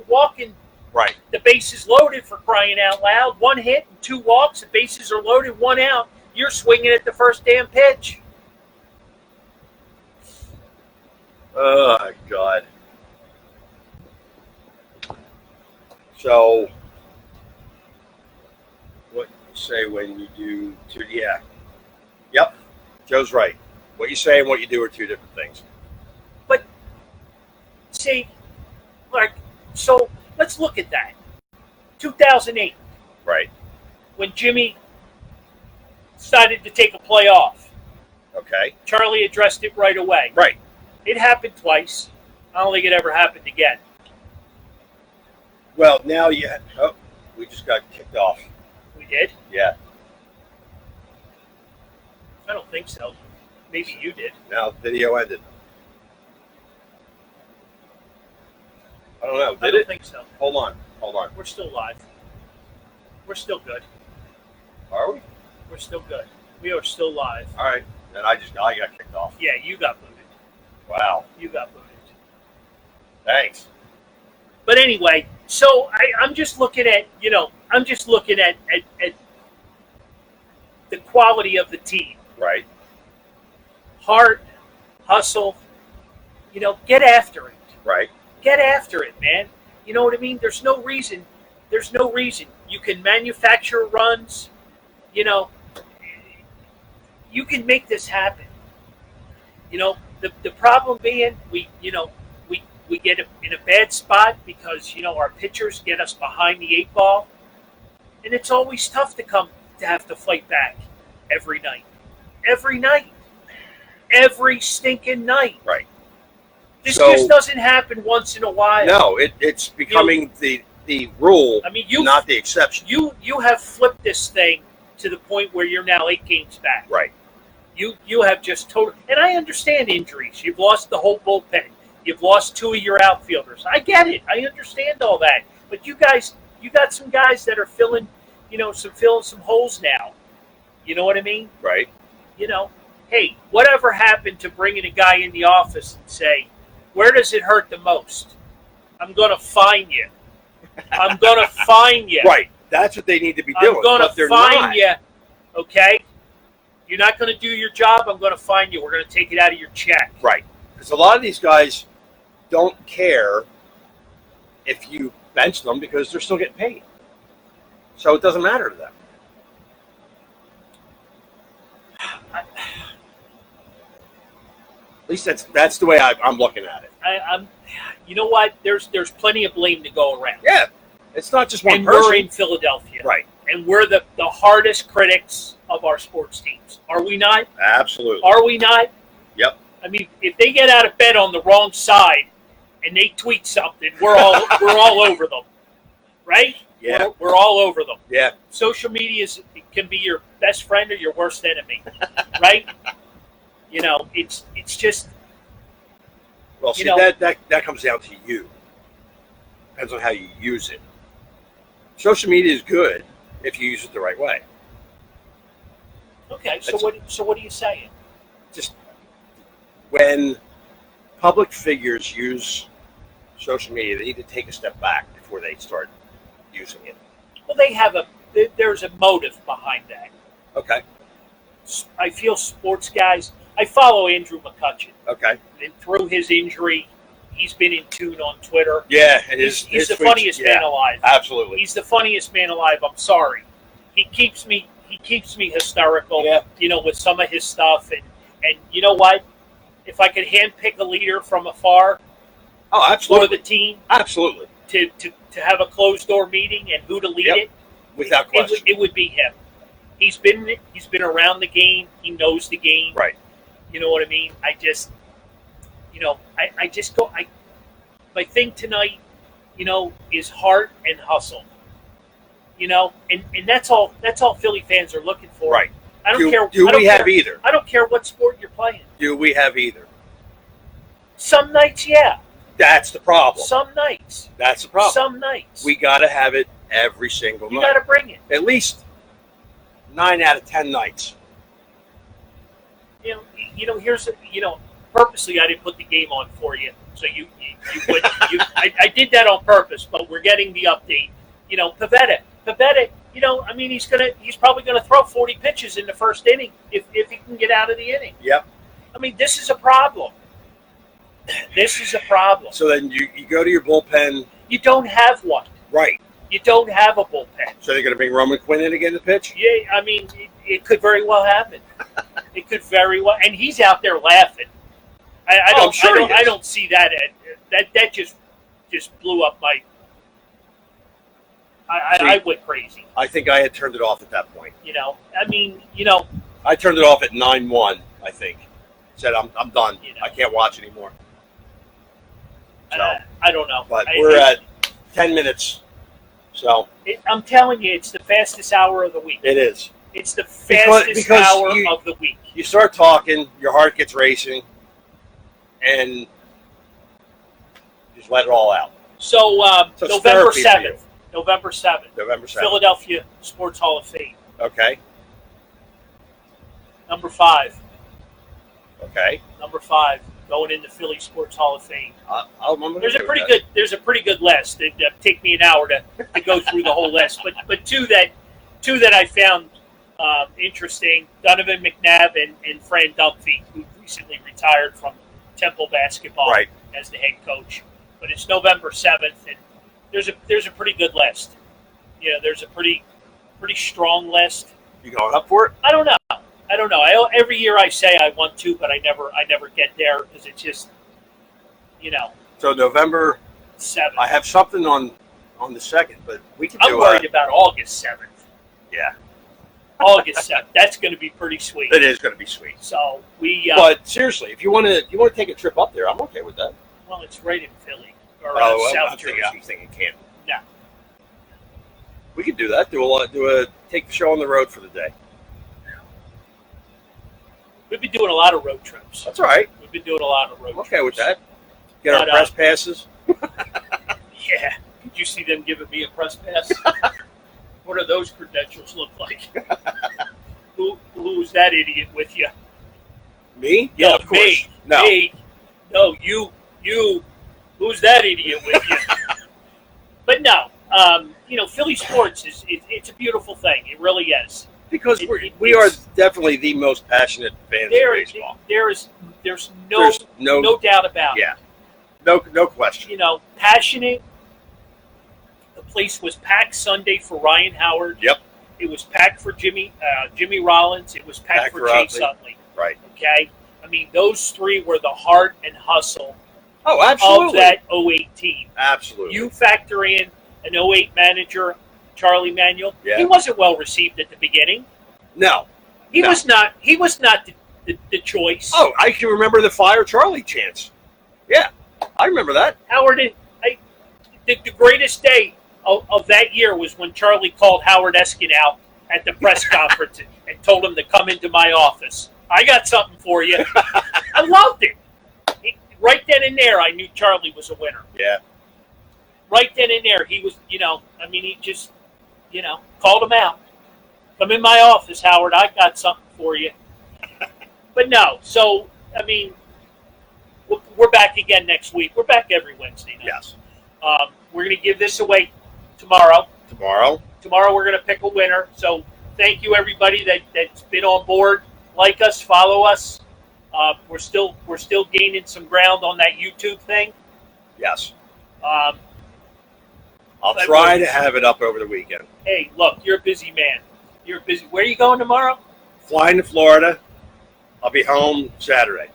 walking. Right. The bases loaded, for crying out loud. 1 hit and 2 walks. The bases are loaded. 1 out. You're swinging at the first damn pitch. Oh, God. So, what you say when you do yeah. Yep. Joe's right. What you say and what you do are two different things. But, see, so let's look at that. 2008. Right. When Jimmy decided to take a play off. Okay. Charlie addressed it right away. Right. It happened twice. I don't think it ever happened again. Well, now we just got kicked off. We did? Yeah. I don't think so. Maybe you did. Now video ended. I don't know. Did I don't it? think so. Hold on. We're still live. We're still good. Are we? We're still good. We are still live. All right. Then I got kicked off. Yeah, you got booted. Wow. You got booted. Thanks. But anyway, so I'm just looking at, at the quality of the team. Right. Heart, hustle, get after it. Right. Get after it, man. You know what I mean? There's no reason. You can manufacture runs. You can make this happen. The problem being we get in a bad spot because our pitchers get us behind the 8 ball, and it's always tough to have to fight back every night, every stinking night. Right. This just doesn't happen once in a while. No, it's becoming the rule. I mean, not the exception. You have flipped this thing to the point where you're now 8 games back. Right. You have just total. And I understand injuries. You've lost the whole bullpen. You've lost 2 of your outfielders. I get it. I understand all that. But you got some guys that are filling some holes now. You know what I mean? Right. Hey, whatever happened to bringing a guy in the office and say, where does it hurt the most? I'm going to find you. I'm going to find you. Right. That's what they need to be doing. I'm going to find you. Okay? You're not going to do your job. I'm going to find you. We're going to take it out of your check. Right. Because a lot of these guys don't care if you bench them because they're still getting paid. So it doesn't matter to them. At least that's the way I'm looking at it. I'm. You know what? There's plenty of blame to go around. Yeah, it's not just one and person. We're in Philadelphia, right? And we're the hardest critics of our sports teams. Are we not? Absolutely. Are we not? Yep. I mean, if they get out of bed on the wrong side and they tweet something, we're all over them, right? Yeah. We're all over them. Yeah. Social media can be your best friend or your worst enemy, right? It's just. Well, see, that comes down to you. Depends on how you use it. Social media is good if you use it the right way. Okay, so what are you saying? Just when public figures use social media, they need to take a step back before they start using it. Well, there's a motive behind that. Okay. I feel sports guys. I follow Andrew McCutcheon. Okay. And through his injury, he's been in tune on Twitter. Yeah, and he's the funniest man alive. Absolutely. He's the funniest man alive. I'm sorry. He keeps me hysterical. Yeah. With some of his stuff, and you know what? If I could handpick a leader from afar, absolutely, for the team, absolutely, to have a closed door meeting and who to lead it, without question, it would be him. He's been around the game. He knows the game. Right. You know what I mean? My thing tonight, is heart and hustle. And that's all Philly fans are looking for. Right. I don't care. Do we have either? I don't care what sport you're playing. Do we have either? Some nights, yeah. That's the problem. Some nights. That's the problem. Some nights. We got to have it every single night. You got to bring it. At least 9 out of 10 nights. Purposely I didn't put the game on for you, so you would. I did that on purpose, but we're getting the update. Pivetta. He's probably gonna throw 40 pitches in the first inning if he can get out of the inning. Yep. This is a problem. This is a problem. So then you go to your bullpen. You don't have one. Right. You don't have a bullpen. So they're going to bring Roman Quinn in again to pitch? Yeah, it could very well happen. It could very well, and he's out there laughing. I don't see that. That just blew up my. I went crazy. I think I had turned it off at that point. I turned it off at 9-1. I think. Said I'm done. I can't watch anymore. So, I don't know. But we're at 10 minutes. So I'm telling you, it's the fastest hour of the week. It is. It's the fastest hour of the week. You start talking, your heart gets racing, and just let it all out. So So it's November therapy for you. 7th. November 7th. November 7th. Philadelphia Sports Hall of Fame. Okay. Number 5. Okay. Number 5. Going into Philly Sports Hall of Fame. There's a pretty good list. It'd take me an hour to go through the whole list. But two that I found interesting: Donovan McNabb and Fran Dunphy, who recently retired from Temple basketball as the head coach. But it's November 7th, and there's a pretty good list. You know, there's a pretty strong list. You going up for it? I don't know. Every year I say I want to, but I never get there because it's just, you know. So November 7th. I have something on the 2nd, but we can do. I'm worried about August 7th. Yeah. August 7th. That's going to be pretty sweet. It is going to be sweet. So we. But seriously, if you want to take a trip up there, I'm okay with that. Well, it's right in Philly or I'm South Jersey. thinking Canton. No. We could do that. Take the show on the road for the day. We've been doing a lot of road trips. That's all right. We've been doing a lot of road trips. Okay with that. Get our press passes. Yeah. Did you see them giving me a press pass? What do those credentials look like? Who's that idiot with you? Me? Yeah, no, of course. Me. No. Me. No, you. Who's that idiot with you? But no, Philly sports it's a beautiful thing. It really is. Because we are definitely the most passionate fans of baseball. There's no doubt about it. Yeah. No question. You know, passionate. The place was packed Sunday for Ryan Howard. Yep. It was packed for Jimmy Rollins. It was packed for Chase Utley. Right. Okay. I mean, those three were the heart and hustle. Oh, absolutely. Of that 08 team. Absolutely. You factor in an 08 manager, Charlie Manuel. Yeah. He wasn't well received at the beginning. No. He was not the choice. Oh, I can remember the Fire Charlie chants. Yeah, I remember that. Howard, the greatest day of that year was when Charlie called Howard Eskin out at the press conference and told him to come into my office. I got something for you. I loved it. Right then and there, I knew Charlie was a winner. Yeah. Right then and there, he was, he just, called him out. Come in my office, Howard. I got something for you. But no, so, we're back again next week. We're back every Wednesday night. Yes. We're going to give this away tomorrow. Tomorrow we're going to pick a winner. So thank you, everybody that's been on board. Like us, follow us. We're still gaining some ground on that YouTube thing. Yes. I'll try to have it up over the weekend. Hey, look, you're a busy man. You're busy. Where are you going tomorrow? Flying to Florida. I'll be home Saturday.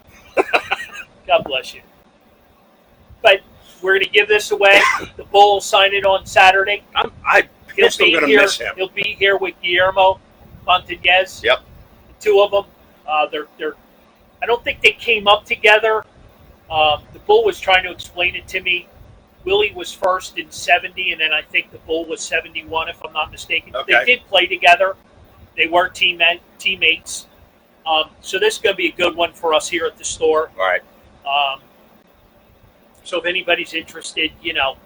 God bless you. But we're going to give this away. The Bull will sign it on Saturday. I'm still going to miss him. He'll be here with Guillermo Montañez. Yep. The two of them. They're. I don't think they came up together. The Bull was trying to explain it to me. Willie was first in 70, and then I think the Bull was 71, if I'm not mistaken. Okay. They did play together. They were teammates. So this is going to be a good one for us here at the store. All right. So if anybody's interested, get on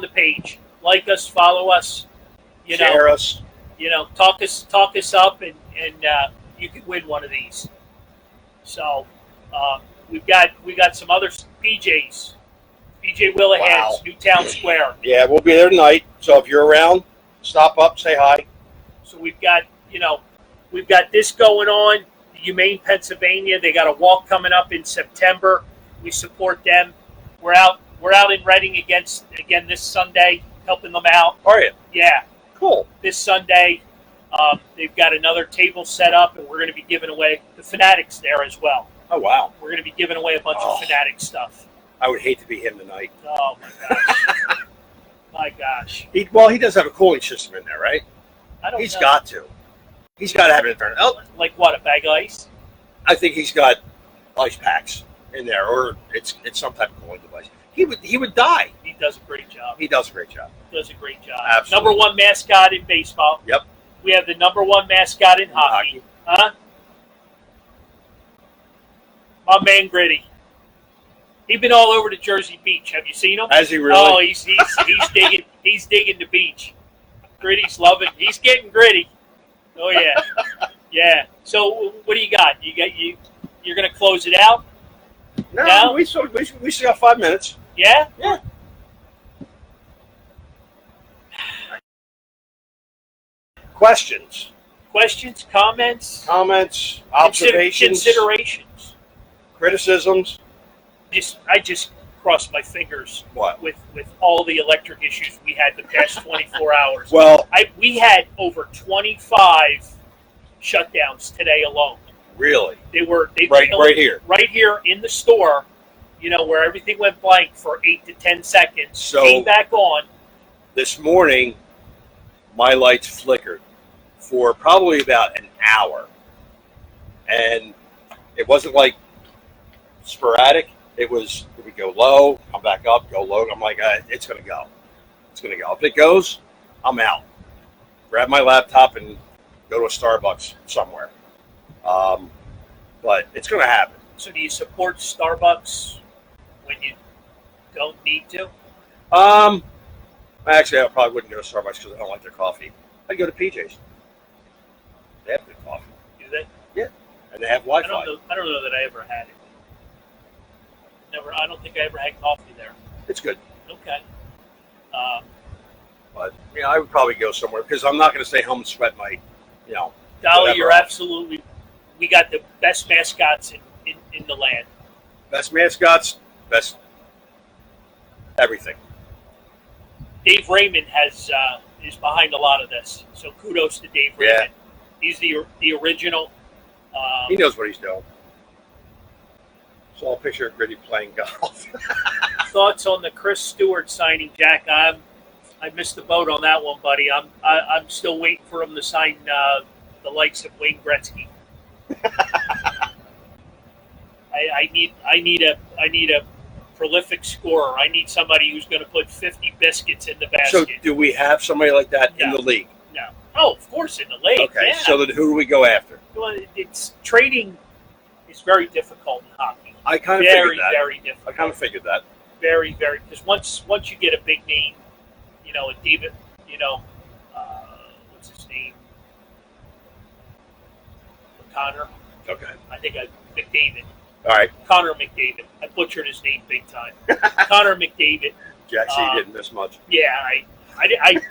the page, like us, follow us, share us, talk us up, and you can win one of these. So we've got some other PJs. PJ Willahan's, Newtown Square. Yeah, we'll be there tonight. So if you're around, stop up, say hi. So we've got this going on. Humane, Pennsylvania. They got a walk coming up in September. We support them. We're out in Reading again this Sunday, helping them out. Are you? Yeah. Cool. This Sunday, they've got another table set up, and we're going to be giving away the Fanatics there as well. Oh, wow. We're going to be giving away a bunch of Fanatic stuff. I would hate to be him tonight. Oh, my gosh. My gosh. He does have a cooling system in there, right? I don't know. He's got to. He's got to have it in there. Oh, like what, a bag of ice? I think he's got ice packs in there, or it's some type of cooling device. He would die. He does a great job. Absolutely. Number one mascot in baseball. Yep. We have the number one mascot in hockey. Huh? My man Gritty. He's been all over the Jersey Beach. Have you seen him? Has he really? Oh, he's digging the beach. Gritty's loving. He's getting gritty. Oh yeah, yeah. So what do you got? You're gonna close it out? No, we still got 5 minutes. Yeah. Yeah. Questions, comments, observations, considerations, criticisms. I just crossed my fingers. What? With all the electric issues we had the past 24 hours. Well, we had over 25 shutdowns today alone. Really? They were right here in the store. You know, where everything went blank for 8 to 10 seconds. So came back on. This morning, my lights flickered for probably about an hour, and it wasn't like sporadic. It would go low, come back up, go low. I'm like, it's gonna go. It's gonna go. If it goes, I'm out. Grab my laptop and go to a Starbucks somewhere. But it's gonna happen. So do you support Starbucks when you don't need to? Actually, I probably wouldn't go to Starbucks because I don't like their coffee. I'd go to PJ's. They have good coffee. Do they? Yeah, and they have Wi-Fi. I don't know that I ever had it. I don't think I ever had coffee there. It's good. Okay. But I would probably go somewhere because I'm not going to stay home and sweat my, Dolly, whatever. you're absolutely. We got the best mascots in the land. Best mascots, best everything. Dave Raymond is behind a lot of this, so kudos to Dave Raymond. He's the original. He knows what he's doing. Saw a picture of Gritty playing golf. Thoughts on the Chris Stewart signing, Jack? I missed the boat on that one, buddy. I'm still waiting for him to sign the likes of Wayne Gretzky. I need a prolific scorer. I need somebody who's going to put 50 biscuits in the basket. So, do we have somebody like that in the league? No. Oh, of course, in the league. Okay. Yeah. So then, who do we go after? Well, trading is very difficult in hockey. I kind of figured that. Very difficult. I kind of figured that. Very, very. Because once you get a big name, a David, what's his name? Connor. Okay. I think McDavid. All right. Connor McDavid. I butchered his name big time. Connor McDavid. Jackson, you didn't miss much. Yeah, I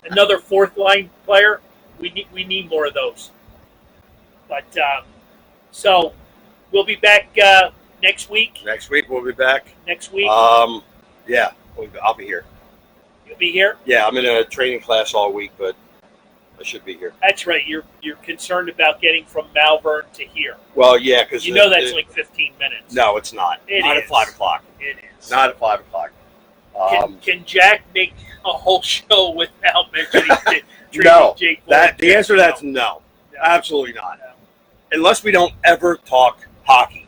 another fourth line player. We need more of those. But so we'll be back next week. Next week we'll be back. Next week. Yeah, I'll be here. You'll be here. Yeah, I'm in a training class all week, but I should be here. That's right. You're concerned about getting from Malvern to here. Well, yeah, because that's like 15 minutes. No, it's not. Not at 5 o'clock. It is. Not at 5 o'clock. Can Jack make a whole show without mentioning no? Jake? The answer to that's no. Absolutely not. No. Unless we don't ever talk hockey.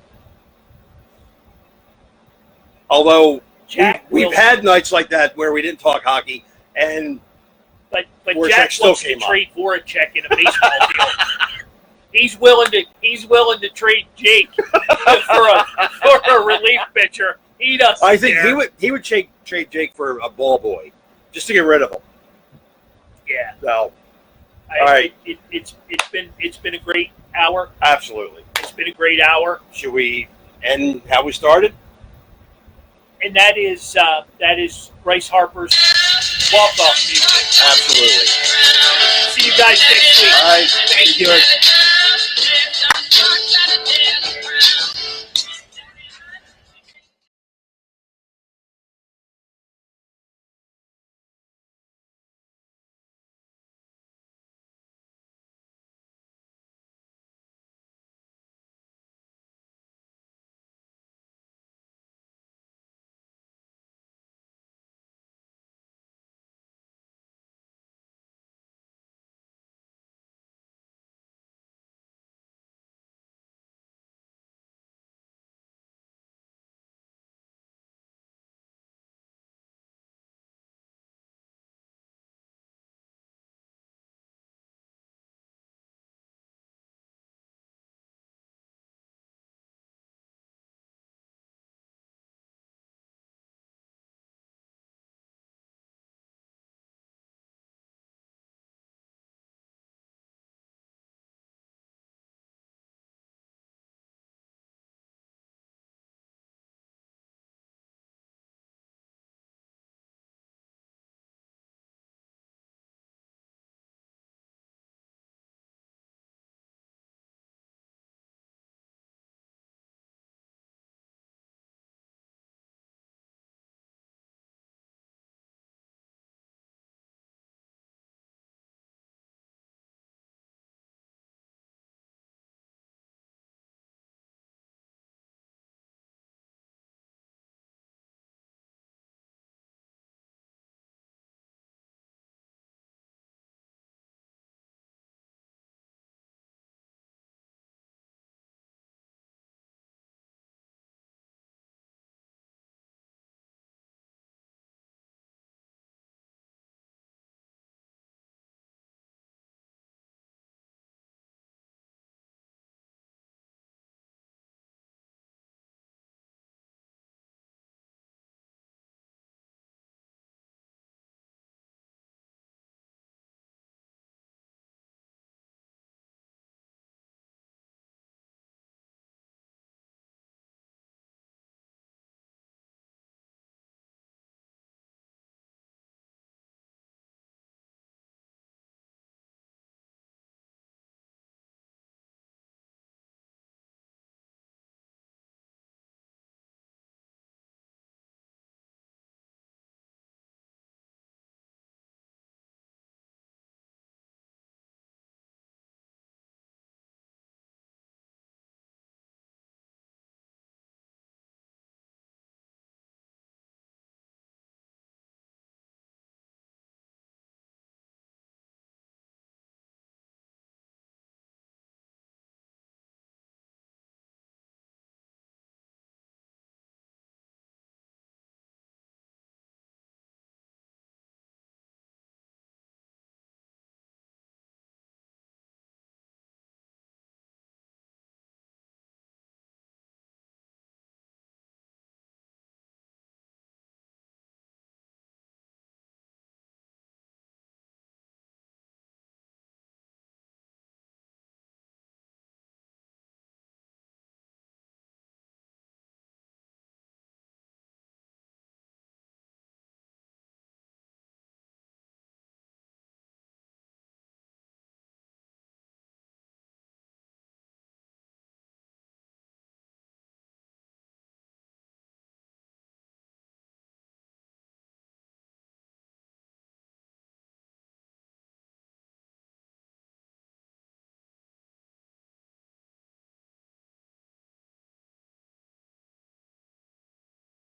Although we've had nights like that where we didn't talk hockey, and but Jack wants to trade Voracek in a baseball deal. He's willing to trade Jake for a relief pitcher. He doesn't. I think he would trade Jake for a ball boy, just to get rid of him. Yeah. So, all right. It's been a great hour. Absolutely. It's been a great hour. Should we end how we started? And that is Bryce Harper's walk-off music. Absolutely. See you guys next week. All right. Thank you.